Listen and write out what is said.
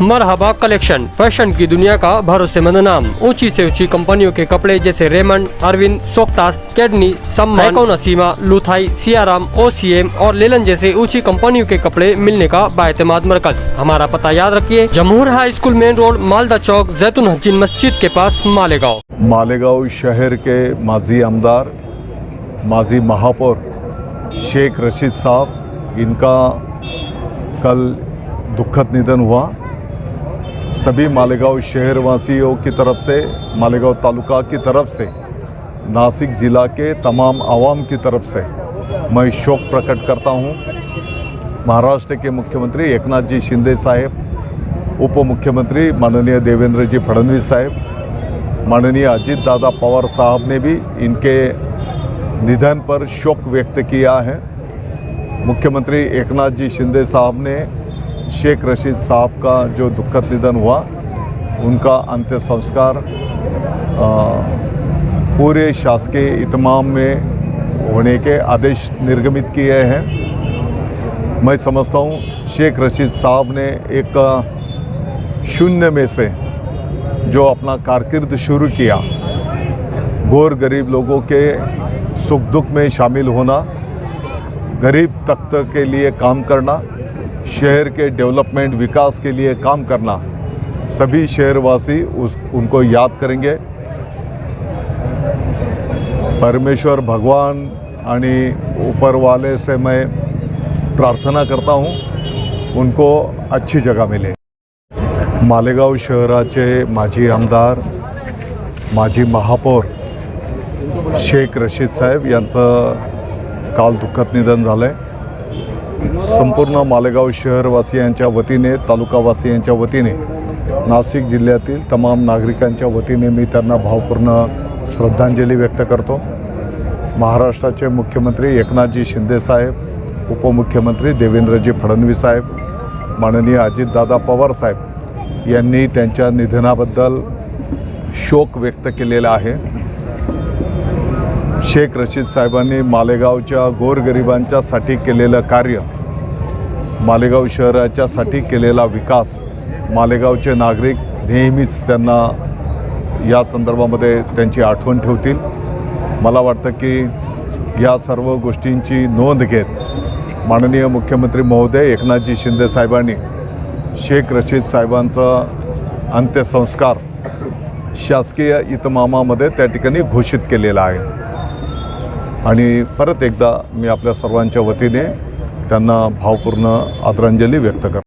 मरहबा collection, fashion की दुनिया का भरोसेमंद नाम। ऊंची से ऊंची कंपनियों के कपड़े जैसे रेमंड, अरविंद, सोक्टास, कैडनी, सम्मान, नसीमा, लुथाई, सियाराम, ओसीएम और लेलन जैसे ऊंची कंपनियों के कपड़े मिलने का बाएतमाद मरकज। हमारा पता याद रखिए, जमहूर हाई स्कूल मेन रोड, मालदा चौक, जैतून हजीन मस्जिद के पास, मालेगांव। मालेगांव शहर के माजी आमदार, माजी महापौर शेख रशीद साहब, इनका कल दुखद निधन हुआ। सभी मालेगांव शहर वासियों की तरफ से, मालेगांव तालुका की तरफ से, नासिक ज़िला के तमाम आवाम की तरफ से मैं शोक प्रकट करता हूं। महाराष्ट्र के मुख्यमंत्री एकनाथ जी शिंदे साहेब, उप मुख्यमंत्री माननीय देवेंद्र जी फडणवीस साहेब, माननीय अजीत दादा पवार साहब ने भी इनके निधन पर शोक व्यक्त किया है। मुख्यमंत्री एकनाथ जी शिंदे साहब ने शेख रशीद साहब का जो दुखद निधन हुआ, उनका अंत्य संस्कार पूरे शासकीय इत्माम में होने के आदेश निर्गमित किए हैं। मैं समझता हूँ शेख रशीद साहब ने एक शून्य में से जो अपना कारकिर्द शुरू किया, गौर गरीब लोगों के सुख दुख में शामिल होना, गरीब तबके के लिए काम करना, शहर के डेवलपमेंट विकास के लिए काम करना, सभी शहरवासी उनको याद करेंगे। परमेश्वर भगवान आणि ऊपर वाले से मैं प्रार्थना करता हूँ उनको अच्छी जगह मिले। मालेगांव शहराचे माजी आमदार, माजी महापौर शेख रशीद साहेब यांचं काल दुःखद निधन झालं आहे। संपूर्ण मालेगांव शहरवासियांच्या वतीने, तालुकावासियांच्या वतीने, नाशिक जिल्ह्यातील तमाम नागरिकांच्या वतीने मी त्यांना भावपूर्ण श्रद्धांजली व्यक्त करतो। महाराष्ट्राचे मुख्यमंत्री एकनाथजी शिंदे साहेब, उपमुख्यमंत्री देवेंद्रजी फडणवीस साहेब, माननीय अजितदादा पवार साहेब यांनी त्यांच्या निधनाबद्दल शोक व्यक्त केलेला आहे। शेख रशीद साहेबांनी मालेगावच्या गोरगरिबांच्यासाठी केलेलं कार्य, मालेगाव शहराच्यासाठी केलेला विकास, मालेगावचे नागरिक नेहमीच त्यांना या संदर्भामध्ये त्यांची आठवण ठेवतील। मला वाटतं की या सर्व गोष्टींची नोंद घेत माननीय मुख्यमंत्री महोदय एकनाथजी शिंदे साहेबांनी शेख रशीद साहेबांचा अंत्यसंस्कार शासकीय इतमामामध्ये त्या ठिकाणी घोषित केलेला आहे। आणि परत एकदा मी आपल्या सर्वांच्या वतीने त्यांना भावपूर्ण आदरांजली व्यक्त करतो।